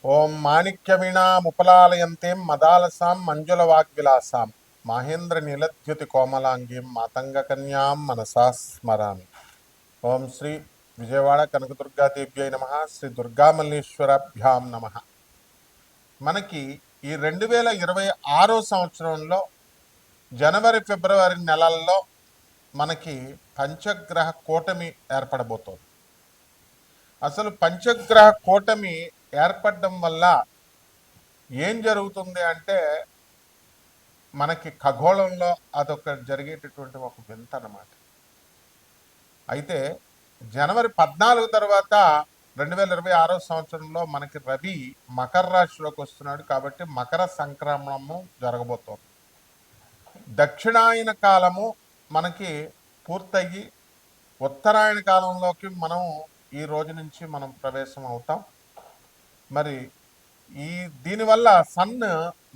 ఓం మాణిక్యవీణాముపలాలయంతీం మదాలసాం మంజులవాగ్విలాసాం మహేంద్ర నీలద్యుతి కోమలాంగీం మాతంగకన్యాం మనసా స్మరామి. ఓం శ్రీ విజయవాడ కనకదుర్గాదేవ్యై నమ. శ్రీ దుర్గామల్లేశ్వరాభ్యాం నమ. మనకి ఈ 2026 సంవత్సరంలో జనవరి ఫిబ్రవరి నెలల్లో మనకి పంచగ్రహ కూటమి ఏర్పడబోతోంది. అసలు పంచగ్రహ కూటమి ఏర్పడడం వల్ల ఏం జరుగుతుంది అంటే మనకి ఖగోళంలో అదొక జరిగేటటువంటి ఒక వింత అన్నమాట. అయితే జనవరి 14 తర్వాత 2026 సంవత్సరంలో మనకి రవి మకర రాశిలోకి వస్తున్నాడు. కాబట్టి మకర సంక్రమణము జరగబోతోంది. దక్షిణాయన కాలము మనకి పూర్తయ్యి ఉత్తరాయణ కాలంలోకి మనం ఈ రోజు నుంచి మనం ప్రవేశం అవుతాం. మరి దీనివల్ల సన్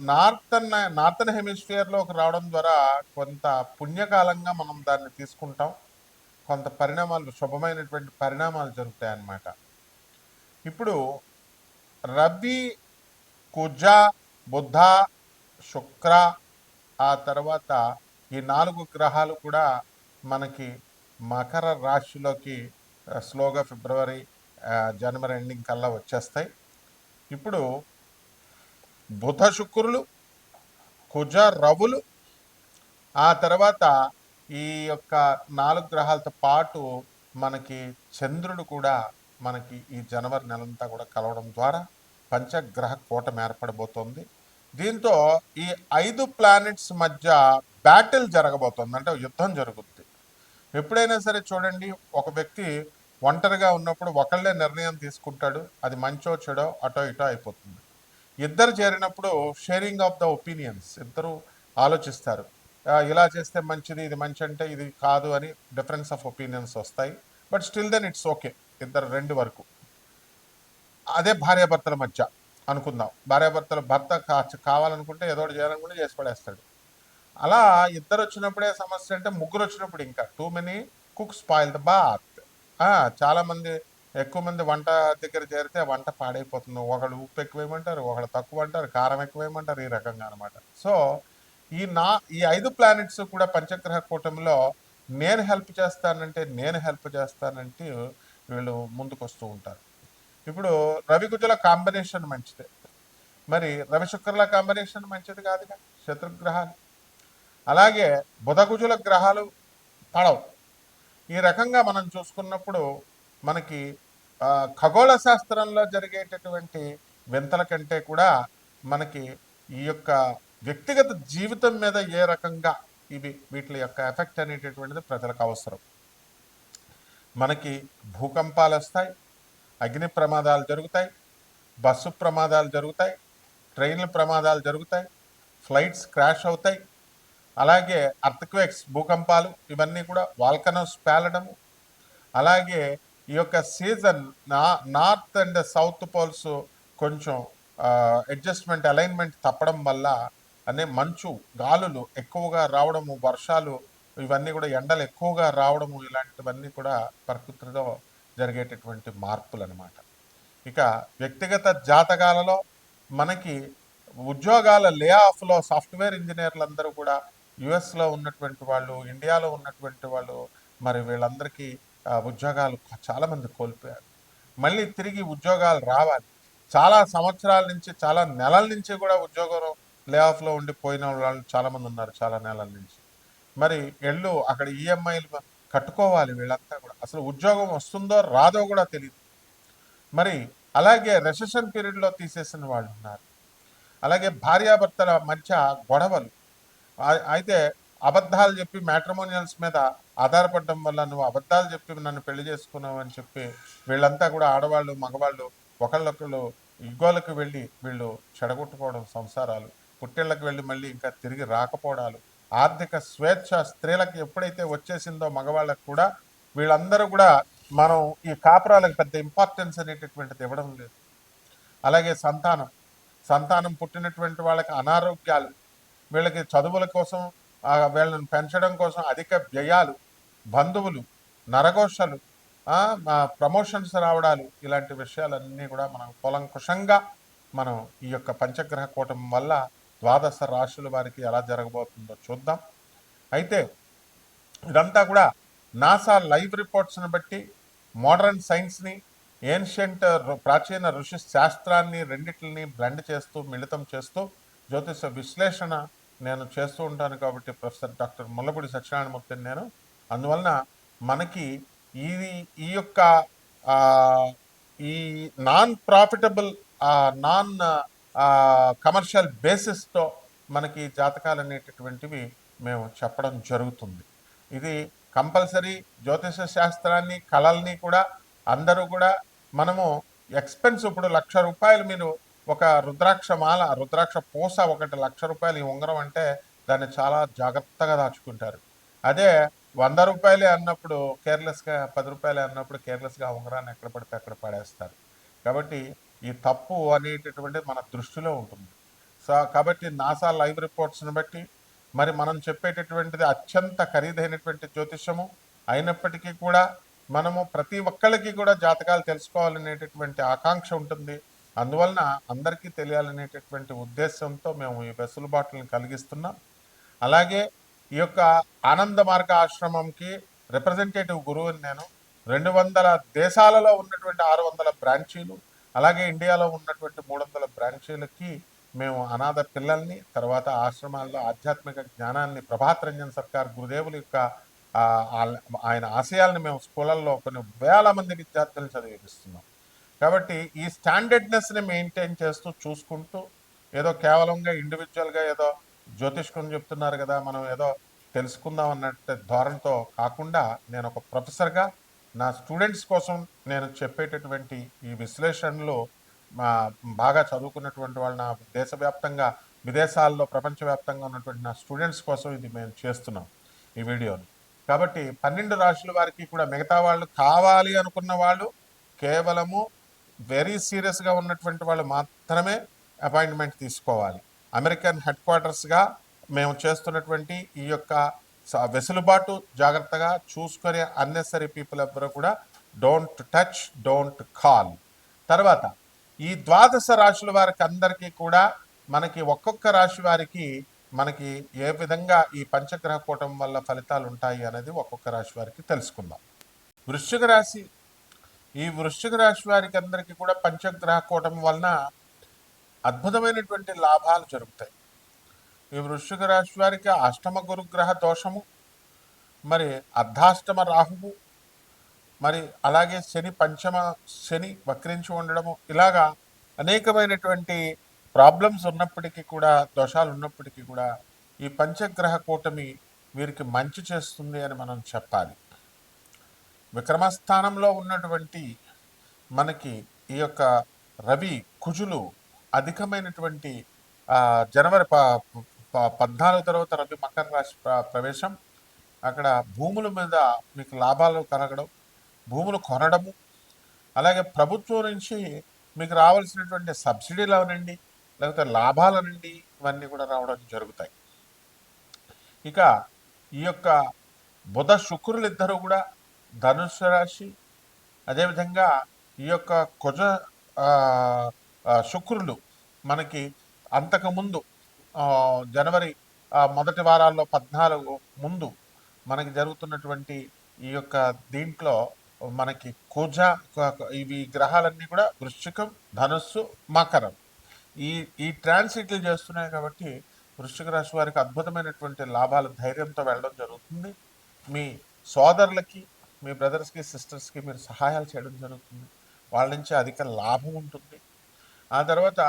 నార్థన్ హెమిస్ఫియర్లోకి రావడం ద్వారా కొంత పుణ్యకాలంగా మనం దాన్ని తీసుకుంటాం. కొంత పరిణామాలు, శుభమైనటువంటి పరిణామాలు జరుగుతాయి అన్నమాట. ఇప్పుడు రవి, కుజ, బుధ, శుక్ర, ఆ తర్వాత ఈ 4 గ్రహాలు కూడా మనకి మకర రాశిలోకి స్లోగా ఫిబ్రవరి జనవరి ఎండింగ్ కల్లా వచ్చేస్తాయి. ఇప్పుడు బుధ శుక్రులు, కుజ రవులు, ఆ తర్వాత ఈ యొక్క 4 గ్రహాలతో పాటు మనకి చంద్రుడు కూడా మనకి ఈ జనవరి నెలంతా కూడా కలవడం ద్వారా పంచగ్రహ కూటమి ఏర్పడబోతోంది. దీంతో ఈ 5 ప్లానెట్స్ మధ్య బ్యాటిల్ జరగబోతోంది, అంటే యుద్ధం జరుగుద్ది. ఎప్పుడైనా సరే చూడండి, ఒక వ్యక్తి ఒంటరిగా ఉన్నప్పుడు ఒకళ్ళే నిర్ణయం తీసుకుంటాడు, అది మంచో చెడో అటో ఇటో అయిపోతుంది. ఇద్దరు చేరినప్పుడు షేరింగ్ ఆఫ్ ద ఒపీనియన్స్, ఇద్దరు ఆలోచిస్తారు, ఇలా చేస్తే మంచిది, ఇది మంచి అంటే ఇది కాదు అని డిఫరెన్స్ ఆఫ్ ఒపీనియన్స్ వస్తాయి. But still then it's okay, ఇద్దరు రెండు వరకు. అదే భార్యాభర్తల మధ్య అనుకుందాం, భార్యాభర్తల భర్త కావాలనుకుంటే ఏదో ఒకటి చేయాలనుకుంటే చేసి పడేస్తాడు. అలా ఇద్దరు వచ్చినప్పుడే సమస్య, అంటే ముగ్గురు వచ్చినప్పుడు ఇంకా too many cook spoil the broth. చాలామంది ఎక్కువ మంది వంట దగ్గర చేరితే వంట పాడైపోతుంది. ఒకళ్ళు ఉప్పు ఎక్కువేయమంటారు, ఒకళ్ళు తక్కువ అంటారు, కారం ఎక్కువేయమంటారు, ఈ రకంగా అనమాట. సో ఈ 5 ప్లానెట్స్ కూడా పంచగ్రహ కూటమిలో నేను హెల్ప్ చేస్తానంటే వీళ్ళు ముందుకు వస్తూ ఉంటారు. ఇప్పుడు రవి కుజుల కాంబినేషన్ మంచిదే, మరి రవి శుక్రుల కాంబినేషన్ మంచిది కాదుగా, శత్రుగ్రహాలు. అలాగే బుధకుజుల గ్రహాలు పడవు. ఈ రకంగా మనం చూసుకున్నప్పుడు మనకి ఖగోళ శాస్త్రంలో జరిగేటటువంటి వింతల కంటే కూడా మనకి ఈ యొక్క వ్యక్తిగత జీవితం మీద ఏ రకంగా వీటి యొక్క ఎఫెక్ట్ అనేటటువంటిది ప్రజలకు అవసరం. మనకి భూకంపాలు వస్తాయి, అగ్ని ప్రమాదాలు జరుగుతాయి, బస్సు ప్రమాదాలు జరుగుతాయి, ట్రైన్ల ప్రమాదాలు జరుగుతాయి, ఫ్లైట్స్ క్రాష్ అవుతాయి. అలాగే అర్త్క్వేక్స్, భూకంపాలు, ఇవన్నీ కూడా వాల్కనోస్ పేలడము. అలాగే ఈ యొక్క season north and south poles కొంచెం అడ్జస్ట్మెంట్, అలైన్మెంట్ తప్పడం వల్ల మంచు, గాలులు ఎక్కువగా రావడము, వర్షాలు, ఇవన్నీ కూడా ఎండలు ఎక్కువగా రావడము, ఇలాంటివన్నీ కూడా ప్రకృతిలో జరిగేటటువంటి మార్పులు అనమాట. ఇక వ్యక్తిగత జాతకాలలో మనకి ఉద్యోగాల లే ఆఫ్లో సాఫ్ట్వేర్ ఇంజనీర్లందరూ కూడా యుఎస్లో ఉన్నటువంటి వాళ్ళు, ఇండియాలో ఉన్నటువంటి వాళ్ళు, మరి వీళ్ళందరికీ ఉద్యోగాలు చాలామంది కోల్పోయారు. మళ్ళీ తిరిగి ఉద్యోగాలు రావాలి. చాలా సంవత్సరాల నుంచి, చాలా నెలల నుంచి కూడా ఉద్యోగం లే ఆఫ్లో ఉండిపోయిన వాళ్ళు చాలామంది ఉన్నారు, చాలా నెలల నుంచి. మరి అక్కడ ఈఎంఐలు కట్టుకోవాలి. వీళ్ళంతా కూడా అసలు ఉద్యోగం వస్తుందో రాదో కూడా తెలియదు. మరి అలాగే రెసెషన్ పీరియడ్లో తీసేసిన వాళ్ళు ఉన్నారు. అలాగే భార్యాభర్తల మధ్య గొడవలు, అయితే అబద్ధాలు చెప్పి మ్యాట్రిమోనియల్స్ మీద ఆధారపడడం వల్ల నువ్వు అబద్ధాలు చెప్పి నన్ను పెళ్లి చేసుకున్నావు అని చెప్పి వీళ్ళంతా కూడా ఆడవాళ్ళు మగవాళ్ళు ఒకళ్ళొకళ్ళు యుద్ధాలకు వెళ్ళి వీళ్ళు చెడగొట్టుకోవడం, సంసారాలు, పుట్టిళ్ళకి వెళ్ళి మళ్ళీ ఇంకా తిరిగి రాకపోవడాలు, ఆర్థిక స్వేచ్ఛ స్త్రీలకు ఎప్పుడైతే వచ్చేసిందో మగవాళ్ళకు కూడా, వీళ్ళందరూ కూడా మనం ఈ కాపురాలకు పెద్ద ఇంపార్టెన్స్ అనేటటువంటిది ఇవ్వడం లేదు. అలాగే సంతానం పుట్టినటువంటి వాళ్ళకి అనారోగ్యాలు, వీళ్ళకి చదువుల కోసం, వీళ్ళని పెంచడం కోసం అధిక వ్యయాలు, బంధువులు, నరఘోషలు, ప్రమోషన్స్ రావడాలు, ఇలాంటి విషయాలన్నీ కూడా మనం కూలంకుషంగా మనం ఈ యొక్క పంచగ్రహ కూటమి వల్ల ద్వాదశ రాశుల వారికి ఎలా జరగబోతుందో చూద్దాం. అయితే ఇదంతా కూడా నాసా లైవ్ రిపోర్ట్స్ని బట్టి మోడర్న్ సైన్స్ని ఏన్షియంట్ ప్రాచీన ఋషి శాస్త్రాన్ని రెండిటిని బ్లెండ్ చేస్తూ మిళితం చేస్తూ జ్యోతిష విశ్లేషణ నేను చేస్తూ ఉంటాను కాబట్టి ప్రొఫెసర్ డాక్టర్ ముల్లపూడి సత్యనారాయణమూర్తిని నేను. అందువలన మనకి ఇది ఈ యొక్క ఈ నాన్ ప్రాఫిటబుల్ నాన్ కమర్షియల్ బేసిస్తో మనకి జాతకాలు అనేటటువంటివి మేము చెప్పడం జరుగుతుంది. ఇది కంపల్సరీ జ్యోతిష శాస్త్రాన్ని కళల్ని కూడా అందరూ కూడా మనము ఎక్స్పెన్స్ ఇప్పుడు ₹1,00,000 మీరు ఒక రుద్రాక్ష మాల రుద్రాక్ష పూస ఒకటి ₹1,00,000 ఈ ఉంగరం అంటే దాన్ని చాలా జాగ్రత్తగా దాచుకుంటారు. అదే ₹100 అన్నప్పుడు కేర్లెస్గా ₹10 అన్నప్పుడు కేర్లెస్గా ఉంగరాన్ని ఎక్కడ పడితే అక్కడ పడేస్తారు. కాబట్టి ఈ తప్పు అనేటటువంటిది మన దృష్టిలో ఉంటుంది. సో కాబట్టి నాసా లైవ్ రిపోర్ట్స్ని బట్టి మరి మనం చెప్పేటటువంటిది అత్యంత ఖరీదైనటువంటి జ్యోతిషము అయినప్పటికీ కూడా మనము ప్రతి ఒక్కళ్ళకి కూడా జాతకాలు తెలుసుకోవాలనేటటువంటి ఆకాంక్ష ఉంటుంది. అందువలన అందరికీ తెలియాలనేటటువంటి ఉద్దేశంతో మేము ఈ వెసులుబాటులను కలిగిస్తున్నాం. అలాగే ఈ యొక్క ఆనంద మార్గ ఆశ్రమంకి రిప్రజెంటేటివ్ గురువుని నేను. 200 దేశాలలో ఉన్నటువంటి 600 బ్రాంచీలు, అలాగే ఇండియాలో ఉన్నటువంటి 300 బ్రాంచీలకి మేము అనాథ పిల్లల్ని, తర్వాత ఆశ్రమాల్లో ఆధ్యాత్మిక జ్ఞానాన్ని ప్రభాత్ రంజన్ సర్కార్ గురుదేవుల యొక్క ఆయన ఆశయాలను మేము స్కూళ్ళల్లో కొన్ని వేల మంది విద్యార్థులను చదివిస్తున్నాం. కాబట్టి ఈ స్టాండర్డ్నెస్ని మెయింటైన్ చేస్తూ చూసుకుంటూ ఏదో కేవలంగా ఇండివిజువల్గా ఏదో జ్యోతిష్కం చెప్తున్నారు కదా మనం ఏదో తెలుసుకుందాం అన్నట్టు ధోరణితో కాకుండా నేను ఒక ప్రొఫెసర్గా నా స్టూడెంట్స్ కోసం నేను చెప్పేటటువంటి ఈ విశ్లేషణలు బాగా చదువుకున్నటువంటి వాళ్ళు నా దేశవ్యాప్తంగా విదేశాల్లో ప్రపంచవ్యాప్తంగా ఉన్నటువంటి నా స్టూడెంట్స్ కోసం ఇది మేము చేస్తున్నాం ఈ వీడియోని. కాబట్టి 12 రాశుల వారికి కూడా మిగతా వాళ్ళు కావాలి అనుకున్న వాళ్ళు కేవలము వెరీ సీరియస్గా ఉన్నటువంటి వాళ్ళు మాత్రమే అపాయింట్మెంట్ తీసుకోవాలి. అమెరికన్ హెడ్ క్వార్టర్స్గా మేము చేస్తున్నటువంటి ఈ యొక్క వెసులుబాటు జాగ్రత్తగా చూసుకొని అన్నెసరీ పీపుల్ ఎవ్వరూ కూడా డోంట్ టచ్, డోంట్ కాల్. తర్వాత ఈ ద్వాదశ రాశుల వారికి అందరికీ కూడా మనకి ఒక్కొక్క రాశి వారికి మనకి ఏ విధంగా ఈ పంచగ్రహ కూటమి వల్ల ఫలితాలు ఉంటాయి అనేది ఒక్కొక్క రాశి వారికి తెలుసుకుందాం. వృశ్చిక రాశి, ఈ వృశ్చిక రాశి వారికి అందరికీ కూడా పంచగ్రహ కూటమి వలన అద్భుతమైనటువంటి లాభాలు జరుగుతాయి. ఈ వృశ్చిక రాశి వారికి అష్టమ గురుగ్రహ దోషము, మరి అర్ధాష్టమ రాహువు, మరి అలాగే పంచమ శని వక్రించి ఉండడము, ఇలాగా అనేకమైనటువంటి ప్రాబ్లమ్స్ ఉన్నప్పటికీ కూడా, దోషాలు ఉన్నప్పటికీ కూడా ఈ పంచగ్రహ కూటమి వీరికి మంచి చేస్తుంది అని మనం చెప్పాలి. విక్రమస్థానంలో ఉన్నటువంటి మనకి ఈ యొక్క రవి కుజులు అధికమైనటువంటి జనవరి 14 తర్వాత రవి మకర రాశి ప్రవేశం, అక్కడ భూముల మీద మీకు లాభాలు కలగడం, భూములు కొనడము, అలాగే ప్రభుత్వం నుంచి మీకు రావాల్సినటువంటి సబ్సిడీలు అవనండి లేకపోతే లాభాలనండి ఇవన్నీ కూడా రావడం జరుగుతాయి. ఇక ఈ యొక్క బుధ శుక్రులు ఇద్దరు కూడా ధనుస్సు రాశి, అదేవిధంగా ఈ యొక్క కుజ శుక్రులు మనకి అంతకుముందు జనవరి మొదటి వారాల్లో 14 ముందు మనకి జరుగుతున్నటువంటి ఈ యొక్క దీంట్లో మనకి కుజ ఇవి గ్రహాలన్నీ కూడా వృశ్చికం, ధనుస్సు, మకరం ఈ ట్రాన్సిట్లు చేస్తున్నాయి. కాబట్టి వృశ్చిక రాశి వారికి అద్భుతమైనటువంటి లాభాలు ధైర్యంతో వెళ్ళడం జరుగుతుంది. మీ సోదరులకి, మీ బ్రదర్స్కి, సిస్టర్స్కి మీరు సహాయాలు చేయడం జరుగుతుంది. వాళ్ళ నుంచి అధిక లాభం ఉంటుంది. ఆ తర్వాత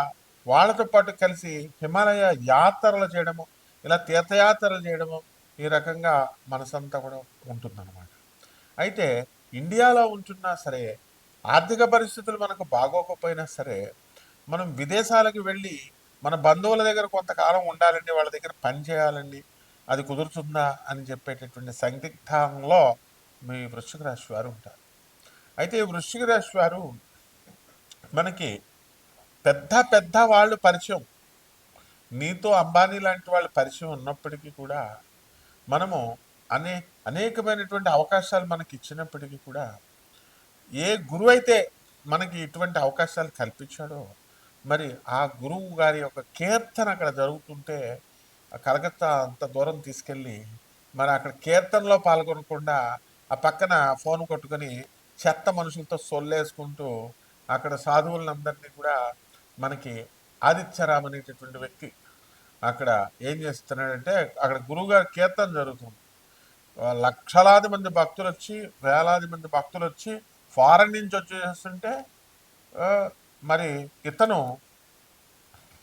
వాళ్ళతో పాటు కలిసి హిమాలయ యాత్రలు చేయడము, ఇలా తీర్థయాత్రలు చేయడము, ఈ రకంగా మనసంతా కూడా ఉంటుందన్నమాట. అయితే ఇండియాలో ఉంటున్నా సరే, ఆర్థిక పరిస్థితులు మనకు బాగోకపోయినా సరే, మనం విదేశాలకు వెళ్ళి మన బంధువుల దగ్గర కొంతకాలం ఉండాలండి, వాళ్ళ దగ్గర పని చేయాలండి, అది కుదురుతుందా అని చెప్పేటటువంటి సందిగ్ధంలో మీ వృశ్చిక రాశి వారు ఉంటారు. అయితే ఈ వృశ్చిక రాశి వారు మనకి పెద్ద వాళ్ళు పరిచయం, నీతో అంబానీ లాంటి వాళ్ళు పరిచయం ఉన్నప్పటికీ కూడా మనము అనేకమైనటువంటి అవకాశాలు మనకి ఇచ్చినప్పటికీ కూడా ఏ గురువు అయితే మనకి ఇటువంటి అవకాశాలు కల్పించాడో మరి ఆ గురువు గారి యొక్క కీర్తన అక్కడ జరుగుతుంటే ఆ కలకత్తా అంత దూరం తీసుకెళ్ళి మరి అక్కడ కీర్తనలో పాల్గొనకుండా ఆ పక్కన ఫోన్ కొట్టుకొని చెత్త మనుషులతో సొల్లేసుకుంటూ అక్కడ సాధువులందరినీ కూడా మనకి ఆదిత్యరామ్ అనేటటువంటి వ్యక్తి అక్కడ ఏం చేస్తున్నాడంటే అక్కడ గురువుగారి కీర్తన జరుగుతుంది. లక్షలాది మంది భక్తులు వచ్చి వేలాది మంది భక్తులు వచ్చి ఫారెన్ నుంచి వచ్చి చేస్తుంటే ఆ, మరి ఇతను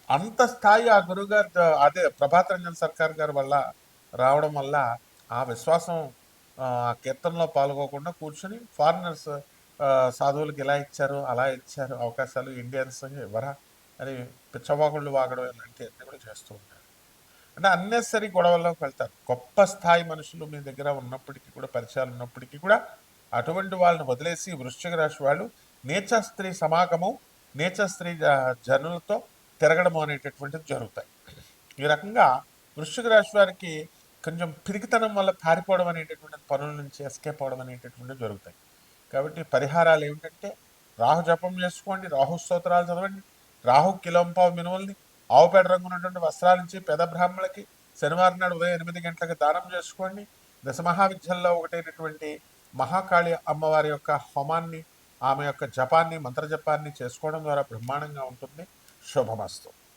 అంత స్థాయి ఆ గురుగారు అదే ప్రభాత్ రంజన్ సర్కార్ గారి వల్ల రావడం వల్ల ఆ విశ్వాసం ఆ కీర్తనలో పాల్గొకుండా కూర్చుని ఫారినర్స్ సాధువులకు ఇలా ఇచ్చారు అలా ఇచ్చారు అవకాశాలు ఇండియన్స్ ఇవ్వరా అని పిచ్చవాగుళ్ళు వాగడం ఇలాంటివన్నీ కూడా చేస్తూ ఉంటారు. అంటే అన్నెసరీ గొడవల్లోకి వెళ్తారు. గొప్ప స్థాయి మనుషులు మీ దగ్గర ఉన్నప్పటికీ కూడా పరిచయాలు ఉన్నప్పటికీ కూడా అటువంటి వాళ్ళని వదిలేసి వృశ్చిక రాశి వాళ్ళు నీచ స్త్రీ సమాగమం నీచ స్త్రీ జనులతో తిరగడం అనేటటువంటిది జరుగుతాయి. ఈ రకంగా వృశ్చిక రాశి వారికి కొంచెం పిరికితనం వల్ల పారిపోవడం అనేటటువంటి పనుల నుంచి ఎస్కేప్ అవడం అనేటటువంటివి జరుగుతాయి. కాబట్టి పరిహారాలు ఏమిటంటే రాహు జపం చేసుకోండి, రాహు స్తోత్రాలు చదవండి, రాహు కిలోంపావు మినుముల్ని ఆవుపేట రంగు ఉన్నటువంటి వస్త్రాల నుంచి పేద బ్రాహ్మణులకి శనివారం నాడు ఉదయం 8 గంటలకు దానం చేసుకోండి. దశమహావిద్యల్లో ఒకటైనటువంటి మహాకాళి అమ్మవారి యొక్క హోమాన్ని ఆమె యొక్క జపాన్ని మంత్ర జపాన్ని చేసుకోవడం ద్వారా బ్రహ్మాండంగా ఉంటుంది. శుభమస్తు.